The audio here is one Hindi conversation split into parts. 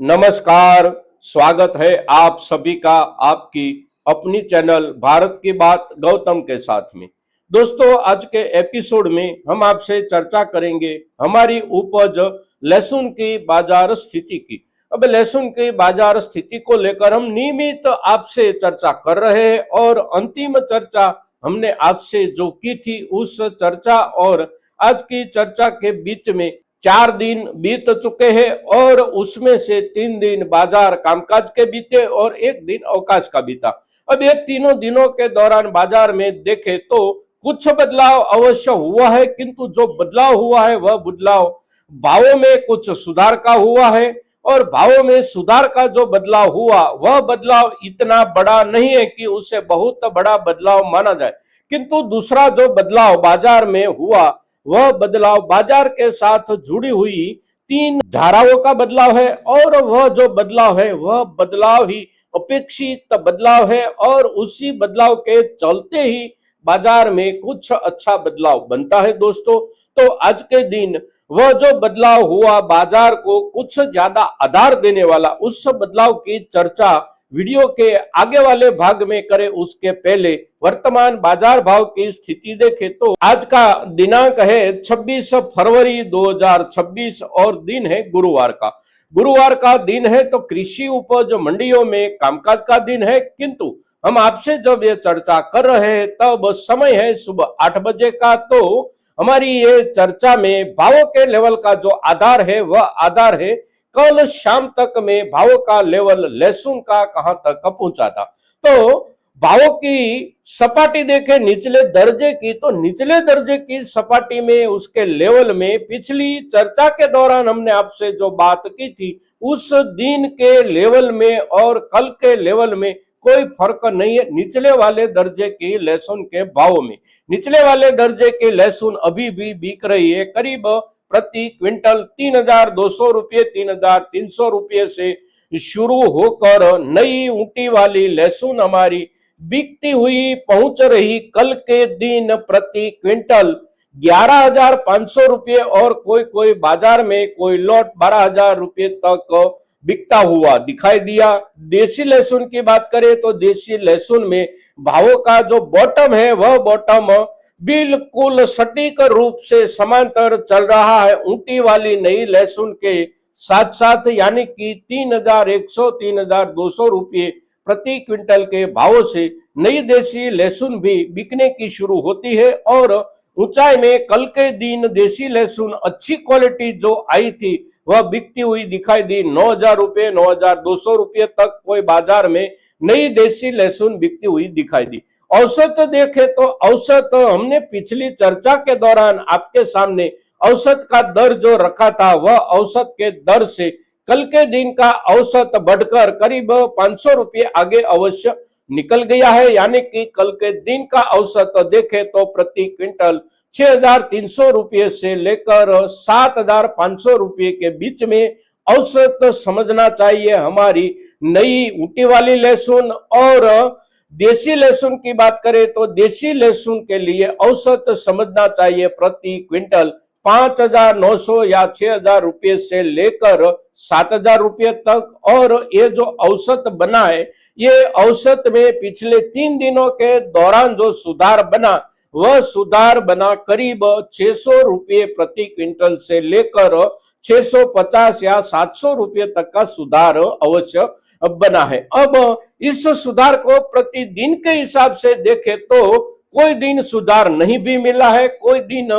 नमस्कार। स्वागत है आप सभी का आपकी अपनी चैनल भारत की बात गौतम के साथ में। दोस्तों, आज के एपिसोड में हम आपसे चर्चा करेंगे हमारी उपज लहसुन की बाजार स्थिति की। अब लहसुन की बाजार स्थिति को लेकर हम नियमित आपसे चर्चा कर रहे हैं और अंतिम चर्चा हमने आपसे जो की थी उस चर्चा और आज की चर्चा के बीच में 4 दिन बीत चुके हैं और उसमें से 3 दिन बाजार कामकाज के बीते और 1 दिन अवकाश का बीता। अब ये तीनों दिनों के दौरान बाजार में देखें तो कुछ बदलाव अवश्य हुआ है, किंतु जो बदलाव हुआ है वह बदलाव भावों में कुछ सुधार का हुआ है और भावों में सुधार का जो बदलाव हुआ वह बदलाव इतना बड़ा नहीं है कि उसे बहुत बड़ा बदलाव माना जाए। किंतु दूसरा जो बदलाव बाजार में हुआ वह बदलाव बाजार के साथ जुड़ी हुई 3 धाराओं का बदलाव है और वह जो बदलाव है वह बदलाव ही अपेक्षित बदलाव है और उसी बदलाव के चलते ही बाजार में कुछ अच्छा बदलाव बनता है। दोस्तों, तो आज के दिन वह जो बदलाव हुआ बाजार को कुछ ज्यादा आधार देने वाला, उस बदलाव की चर्चा वीडियो के आगे वाले भाग में करें उसके पहले वर्तमान बाजार भाव की स्थिति देखें तो आज का दिनांक है 26 फरवरी 2026 और दिन है गुरुवार का। गुरुवार का दिन है तो कृषि उपज मंडियों में कामकाज का दिन है, किंतु हम आपसे जब ये चर्चा कर रहे हैं तब समय है सुबह 8 बजे का। तो हमारी ये चर्चा में भावों के लेवल का जो आधार है वह आधार है कल शाम तक में भावों का लेवल लहसुन का कहां तक पहुंचा था। तो भावों की सपाटी देखें निचले दर्जे की, तो निचले दर्जे की सपाटी में उसके लेवल में पिछली चर्चा के दौरान हमने आपसे जो बात की थी उस दिन के लेवल में और कल के लेवल में कोई फर्क नहीं है। निचले वाले दर्जे की लहसुन के भाव में निचले वाले दर्जे की लहसुन अभी भी बिक रही है करीब प्रति क्विंटल 3,200 रुपये 3,300 रुपये से शुरू होकर नई ऊंटी वाली लहसुन हमारी बिकती हुई पहुंच रही कल के दिन प्रति क्विंटल 11,500 रुपये और कोई बाजार में कोई लॉट 12,000 रुपये तक बिकता हुआ दिखाई दिया। देसी लहसुन की बात करें तो देसी लहसुन में भावों का जो बॉटम है वह बॉटम बिल्कुल सटीक रूप से समांतर चल रहा है ऊंटी वाली नई लहसुन के साथ साथ, यानी कि 3,100 3,200 रुपये प्रति क्विंटल के भावों से नई देशी लहसुन भी बिकने की शुरू होती है। और ऊंचाई में कल के दिन देशी लहसुन अच्छी क्वालिटी जो आई थी वह बिकती हुई दिखाई दी 9,000 रुपये 9,200 रुपये तक कोई बाजार में नई देशी लहसुन बिकती हुई दिखाई दी। औसत देखें तो औसत हमने पिछली चर्चा के दौरान आपके सामने औसत का दर जो रखा था वह औसत के दर से कल के दिन का औसत बढ़कर करीब 500 रुपये आगे अवश्य निकल गया है, यानी कि कल के दिन का औसत देखें तो प्रति क्विंटल 6,300 रुपये से लेकर 7,500 रुपये के बीच में औसत समझना चाहिए हमारी नई ऊंटी वाली लहसुन। और देसी लहसुन की बात करें तो देसी लहसुन के लिए औसत समझना चाहिए प्रति क्विंटल 5,900 या 6,000 रुपये से लेकर 7,000 रुपये तक। और ये जो औसत बना है ये औसत में पिछले 3 दिनों के दौरान जो सुधार बना वह सुधार बना करीब 600 रुपये प्रति क्विंटल से लेकर 650 या 700 रुपये तक का सुधार अवश्य बना है। अब इस सुधार को प्रतिदिन के हिसाब से देखें तो कोई दिन सुधार नहीं भी मिला है, कोई दिन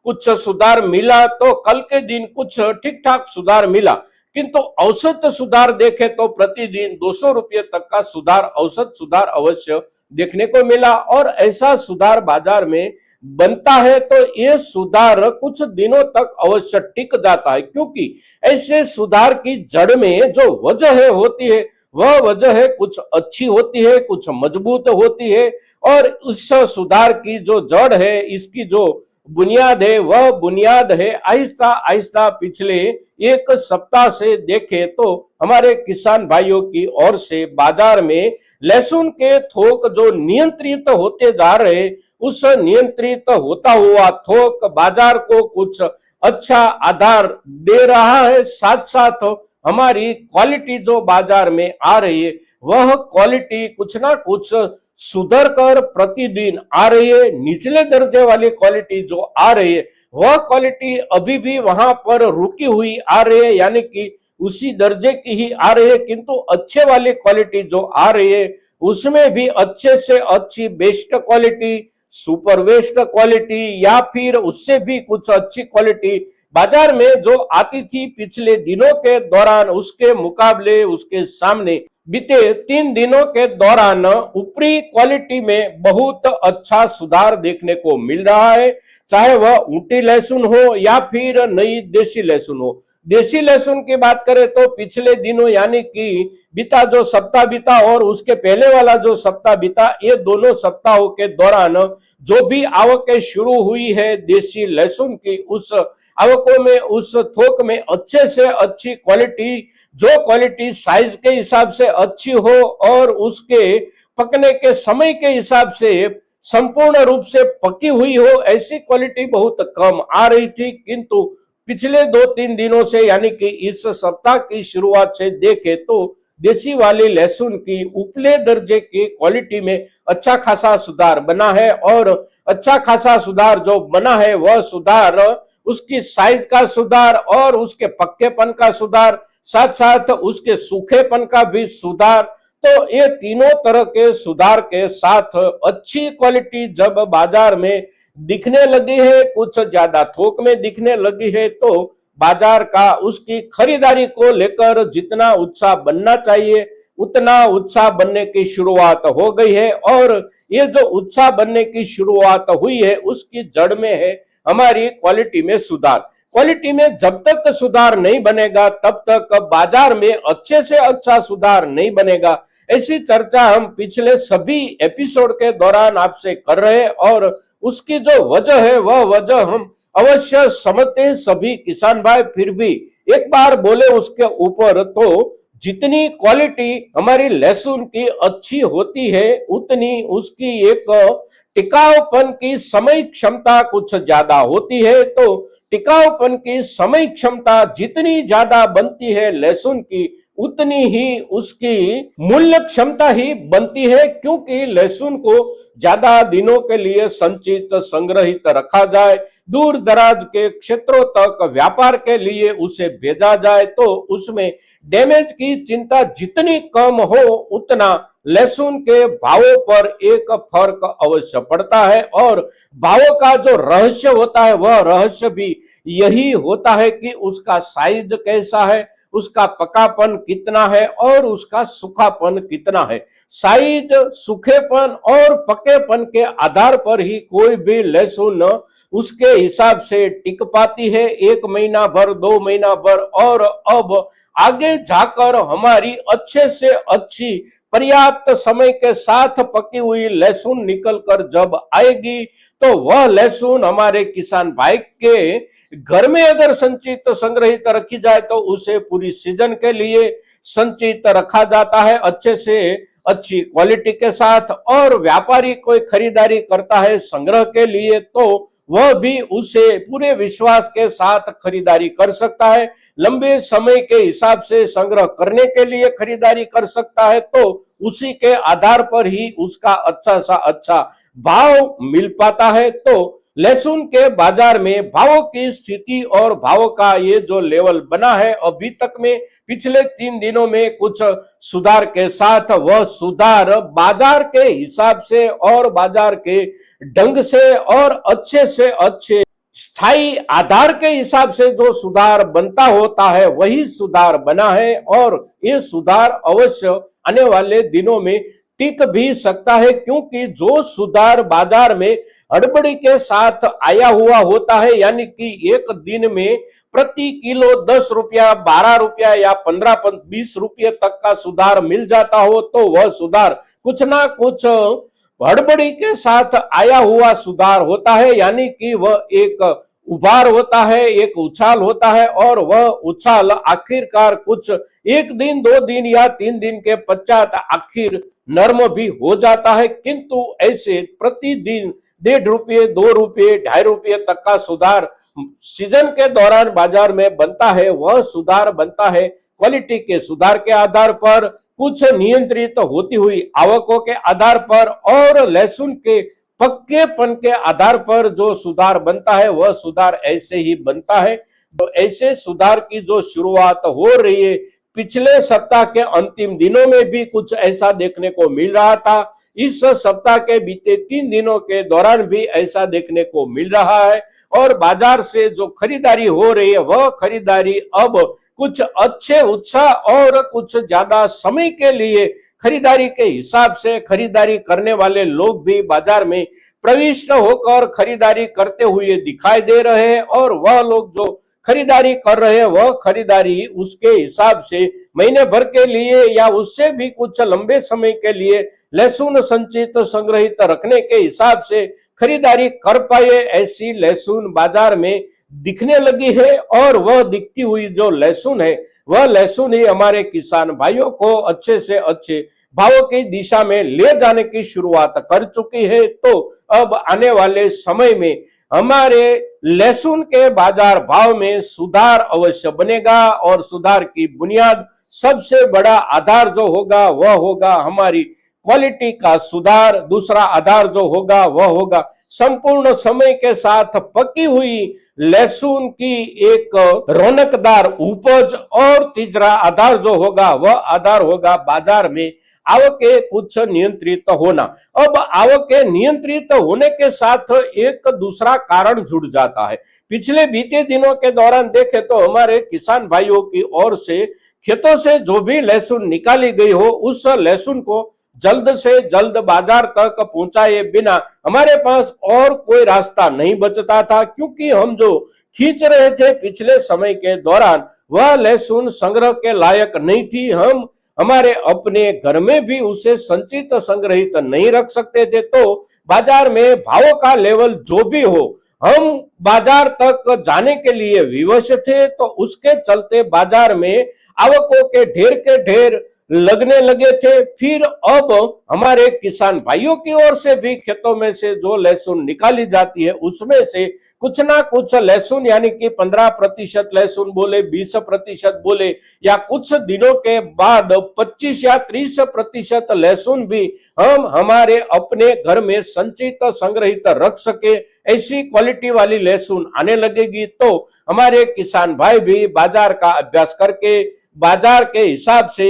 कुछ सुधार मिला, तो कल के दिन कुछ ठीक ठाक सुधार मिला, किंतु औसत सुधार देखें तो प्रतिदिन 200 रुपये तक का सुधार औसत सुधार अवश्य देखने को मिला। और ऐसा सुधार बाजार में बनता है तो ये सुधार कुछ दिनों तक अवश्य टिक जाता है, क्योंकि ऐसे सुधार की जड़ में जो वजह होती है वह वजह है कुछ अच्छी होती है, कुछ मजबूत होती है। और उस सुधार की जो जड़ है, इसकी जो बुनियाद है वह बुनियाद है आहिस्ता आहिस्ता पिछले 1 सप्ताह से देखें तो हमारे किसान भाइयों की ओर से बाजार में लहसुन के थोक जो नियंत्रित होते जा रहे, उस नियंत्रित होता हुआ थोक बाजार को कुछ अच्छा आधार दे रहा है। साथ साथ हमारी क्वालिटी जो बाजार में आ रही है वह क्वालिटी कुछ ना कुछ सुधर कर प्रतिदिन आ रही है। निचले दर्जे वाली क्वालिटी जो आ रही है वह क्वालिटी अभी भी वहां पर रुकी हुई आ रही है, यानी कि उसी दर्जे की ही आ रही है, किंतु अच्छे वाली क्वालिटी जो आ रही है उसमें भी अच्छे से अच्छी best quality, super best quality या फिर उससे भी कुछ अच्छी क्वालिटी बाजार में जो आती थी पिछले दिनों के दौरान, उसके मुकाबले उसके सामने बीते 3 दिनों के दौरान ऊपरी क्वालिटी में बहुत अच्छा सुधार देखने को मिल रहा है। चाहे वह ऊटी लहसुन हो या फिर नई देसी लहसुन हो। देसी लहसुन की बात करें तो पिछले दिनों यानी कि बीता जो सप्ताह बीता और उसके पहले वाला जो सप्ताह बीता, ये दोनों सप्ताहों के दौरान जो भी आवकें शुरू हुई है देसी लहसुन की, उस आवकों में, उस थोक में अच्छे से अच्छी क्वालिटी, जो क्वालिटी साइज के हिसाब से अच्छी हो और उसके पकने के समय के हिसाब से संपूर्ण रूप से पकी हुई हो, ऐसी क्वालिटी बहुत कम आ रही थी। किंतु पिछले 2-3 दिनों से यानी कि इस सप्ताह की शुरुआत से देखे तो देसी वाली लहसुन की उपले दर्जे की क्वालिटी में अच्छा खासा सुधार बना है। और अच्छा खासा सुधार जो बना है वह सुधार उसकी साइज का सुधार और उसके पक्केपन का सुधार, साथ साथ उसके सूखेपन का भी सुधार। तो ये तीनों तरह के सुधार के साथ अच्छी क्वालिटी जब बाजार में दिखने लगी है, कुछ ज्यादा थोक में दिखने लगी है, तो बाजार का उसकी खरीदारी को लेकर जितना उत्साह बनना चाहिए उतना उत्साह बनने की शुरुआत हो गई है। और ये जो उत्साह बनने की शुरुआत हुई है उसकी जड़ में है हमारी क्वालिटी में सुधार। क्वालिटी में जब तक सुधार नहीं बनेगा तब तक बाजार में अच्छे से अच्छा सुधार नहीं बनेगा। ऐसी चर्चा हम पिछले सभी एपिसोड के दौरान आपसे कर रहे हैं और उसकी जो वजह है वह वजह हम अवश्य समझते हैं सभी किसान भाई। फिर भी एक बार बोले उसके ऊपर, तो जितनी क्वालिटी हमारी लहसुन की अच्छी होती है उतनी उसकी एक टिकाऊपन की समय क्षमता कुछ ज्यादा होती है। तो टिकाऊपन की समय क्षमता जितनी ज्यादा बनती है लहसुन की, उतनी ही उसकी मूल्य क्षमता ही बनती है, क्योंकि लहसुन को ज्यादा दिनों के लिए संचित संग्रहित रखा जाए, दूर दराज के क्षेत्रों तक व्यापार के लिए उसे भेजा जाए, तो उसमें डैमेज की चिंता जितनी कम हो उतना लहसुन के भावों पर एक फर्क अवश्य पड़ता है। और भावों का जो रहस्य होता है वह रहस्य भी यही होता है कि उसका साइज कैसा है, उसका पकापन कितना है और उसका सूखापन कितना है। साइज, सूखेपन और पकेपन के आधार पर ही कोई भी लहसुन उसके हिसाब से टिक पाती है 1 महीना भर, 2 महीना भर। और अब आगे जाकर हमारी अच्छे से अच्छी पर्याप्त समय के साथ पकी हुई लहसुन निकल कर जब आएगी तो वह लहसुन हमारे किसान भाई के घर में अगर संचित संग्रहित रखी जाए तो उसे पूरी सीजन के लिए संचित रखा जाता है अच्छे से अच्छी क्वालिटी के साथ। और व्यापारी कोई खरीदारी करता है संग्रह के लिए तो वह भी उसे पूरे विश्वास के साथ खरीदारी कर सकता है, लंबे समय के हिसाब से संग्रह करने के लिए खरीदारी कर सकता है, तो उसी के आधार पर ही उसका अच्छा सा अच्छा भाव मिल पाता है। तो लहसुन के बाजार में भावों की स्थिति और भावों का ये जो लेवल बना है अभी तक में पिछले 3 दिनों में कुछ सुधार के साथ, वह सुधार बाजार के हिसाब से और बाजार के ढंग से और अच्छे से अच्छे स्थायी आधार के हिसाब से जो सुधार बनता होता है वही सुधार बना है। और ये सुधार अवश्य आने वाले दिनों में टिक भी सकता है, क्योंकि जो सुधार बाजार में हड़बड़ी के साथ आया हुआ होता है, यानी कि एक दिन में प्रति किलो 10 रुपया, 12 रुपया या 15-20 रुपये तक का सुधार मिल जाता हो, तो वह सुधार कुछ ना कुछ हड़बड़ी के साथ आया हुआ सुधार होता है, यानी कि वह एक उभार होता है, एक उछाल होता है। और वह उछाल आखिरकार कुछ 1 दिन, 2 दिन या 3 दिन के पश्चात आखिर नर्म भी हो जाता है। किंतु ऐसे प्रतिदिन 1.5 रुपये, 2 रुपये, 2.5 रुपये तक का सुधार सीजन के दौरान बाजार में बनता है, वह सुधार बनता है क्वालिटी के सुधार के आधार पर, कुछ नियंत्रित होती हुई आवकों के आधार पर और लहसुन के पक्केपन के आधार पर जो सुधार बनता है वह सुधार ऐसे ही बनता है। तो ऐसे सुधार की जो शुरुआत हो रही है, पिछले सप्ताह के अंतिम दिनों में भी कुछ ऐसा देखने को मिल रहा था। इस सप्ताह के बीते 3 दिनों के दौरान भी ऐसा देखने को मिल रहा है और बाजार से जो खरीदारी हो रही है वह खरीदारी अब कुछ अच्छे उत्साह और कुछ ज्यादा समय के लिए खरीदारी के हिसाब से खरीदारी करने वाले लोग भी बाजार में प्रविष्ट होकर खरीदारी करते हुए दिखाई दे रहे हैं और वह लोग जो खरीदारी कर रहे हैं वह खरीदारी उसके हिसाब से महीने भर के लिए या उससे भी कुछ लंबे समय के लिए लहसुन संचित संग्रहित रखने के हिसाब से खरीदारी कर पाए, ऐसी लहसुन बाजार में दिखने लगी है। और वह दिखती हुई जो लहसुन है वह लहसुन ही हमारे किसान भाइयों को अच्छे से अच्छे भावों की दिशा में ले जाने की शुरुआत कर चुकी है। तो अब आने वाले समय में हमारे लहसुन के बाजार भाव में सुधार अवश्य बनेगा और सुधार की बुनियाद सबसे बड़ा आधार जो होगा वह होगा हमारी क्वालिटी का सुधार। दूसरा आधार जो होगा वह होगा संपूर्ण समय के साथ पकी हुई लहसुन की एक रौनकदार उपज और तीसरा आधार जो होगा वह आधार होगा बाजार में आवकें कुछ नियंत्रित होना। अब आवकें नियंत्रित होने के साथ एक दूसरा कारण जुड़ जाता है। पिछले बीते दिनों के दौरान देखें तो हमारे किसान भाइयों की ओर से खेतों से जो भी लहसुन निकाली गई हो उस लहसुन को जल्द से जल्द बाजार तक पहुंचाए बिना हमारे पास और कोई रास्ता नहीं बचता था, क्योंकि हम जो खींच रहे थे पिछले समय के दौरान वह लहसुन संग्रह के लायक नहीं थी। हम हमारे अपने घर में भी उसे संचित संग्रहित नहीं रख सकते थे। तो बाजार में भावों का लेवल जो भी हो हम बाजार तक जाने के लिए विवश थे। तो उसके चलते बाजार में आवकों के ढेर लगने लगे थे। फिर अब हमारे किसान भाइयों की ओर से भी खेतों में से जो लहसुन निकाली जाती है उसमें से कुछ ना कुछ लहसुन यानी कि 15% लहसुन बोले, 20% बोले या कुछ दिनों के बाद 25 या 30% लहसुन भी हम हमारे अपने घर में संचित संग्रहित रख सके, ऐसी क्वालिटी वाली लहसुन आने लगेगी। तो हमारे किसान भाई भी बाजार का अभ्यास करके बाजार के हिसाब से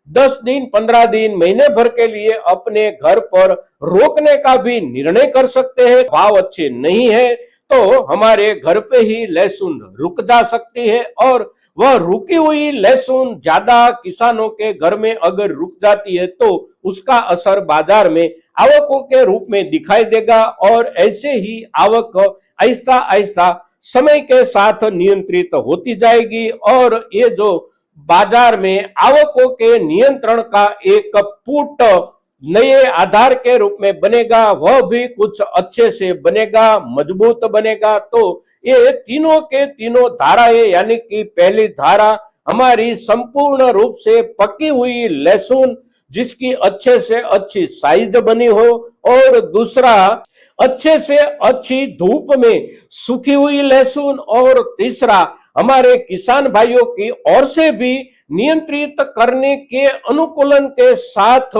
10 दिन, 15 दिन, महीने भर के लिए अपने घर पर रोकने का भी निर्णय कर सकते हैं। भाव अच्छे नहीं है तो हमारे घर पे ही लहसुन रुक जा सकती है और वह रुकी हुई लहसुन ज्यादा किसानों के घर में अगर रुक जाती है तो उसका असर बाजार में आवकों के रूप में दिखाई देगा और ऐसे ही आवक आहिस्ता आहिस्ता समय के साथ नियंत्रित होती जाएगी और ये जो बाजार में आवकों के नियंत्रण का एक पुट नए आधार के रूप में बनेगा, वह भी कुछ अच्छे से बनेगा, मजबूत बनेगा। तो ये तीनों के तीनों धाराएं यानी कि पहली धारा हमारी संपूर्ण रूप से पकी हुई लहसुन जिसकी अच्छे से अच्छी साइज बनी हो और दूसरा अच्छे से अच्छी धूप में सूखी हुई लहसुन और तीसरा हमारे किसान भाइयों की ओर से भी नियंत्रित करने के अनुकूलन के साथ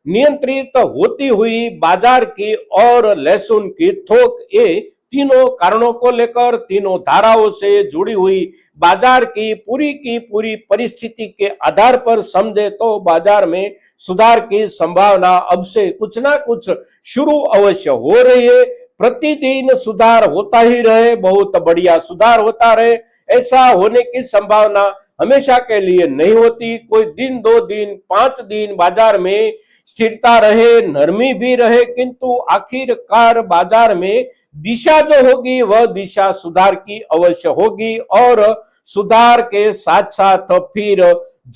नियंत्रित होती हुई बाजार की और लहसुन की थोक, ये तीनों कारणों को लेकर तीनों धाराओं से जुड़ी हुई बाजार की पूरी परिस्थिति के आधार पर समझे तो बाजार में सुधार की संभावना अब से कुछ ना कुछ शुरू अवश्य हो रही है। प्रतिदिन सुधार होता ही रहे, बहुत बढ़िया सुधार होता रहे, ऐसा होने की संभावना हमेशा के लिए नहीं होती। कोई दिन, 2 दिन, 5 दिन बाजार में स्थिरता रहे, नरमी भी रहे, किंतु आखिरकार बाजार में दिशा जो होगी वह दिशा सुधार की अवश्य होगी और सुधार के साथ साथ फिर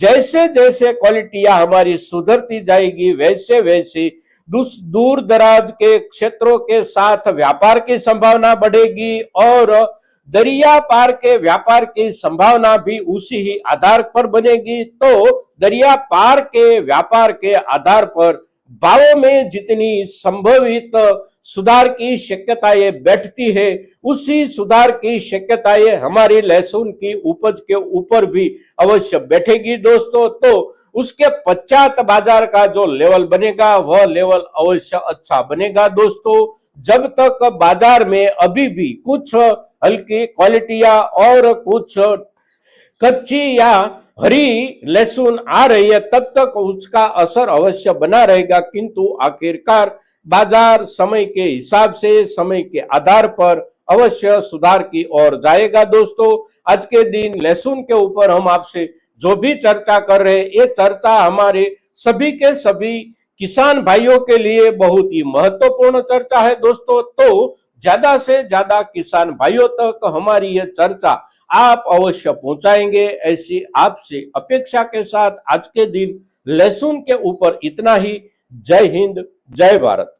जैसे जैसे क्वालिटियां हमारी सुधरती जाएगी वैसे वैसे दूर दराज के क्षेत्रों के साथ व्यापार की संभावना बढ़ेगी और दरिया पार के व्यापार की संभावना भी उसी ही आधार पर बनेगी। तो दरिया पार के व्यापार के आधार पर भावों में जितनी संभवित सुधार की शक्यताएं बैठती है, उसी सुधार की शक्यताएं हमारी लहसुन की उपज के ऊपर भी अवश्य बैठेगी दोस्तों। तो उसके पश्चात बाजार का जो लेवल बनेगा वह लेवल अवश्य अच्छा बनेगा दोस्तों। जब तक बाजार में अभी भी कुछ हल्की क्वालिटियां और कुछ कच्ची या हरी लहसुन आ रही है तब तक उसका असर अवश्य बना रहेगा, किंतु आखिरकार बाजार समय के हिसाब से, समय के आधार पर अवश्य सुधार की ओर जाएगा दोस्तों। आज के दिन लहसुन के ऊपर हम आपसे जो भी चर्चा कर रहे हैं, ये चर्चा हमारे सभी के सभी किसान भाइयों के लिए बहुत ही महत्वपूर्ण चर्चा है दोस्तों। तो ज्यादा से ज्यादा किसान भाइयों तक हमारी ये चर्चा आप अवश्य पहुंचाएंगे, ऐसी आपसे अपेक्षा के साथ आज के दिन लहसुन के ऊपर इतना ही। जय हिंद, जय भारत।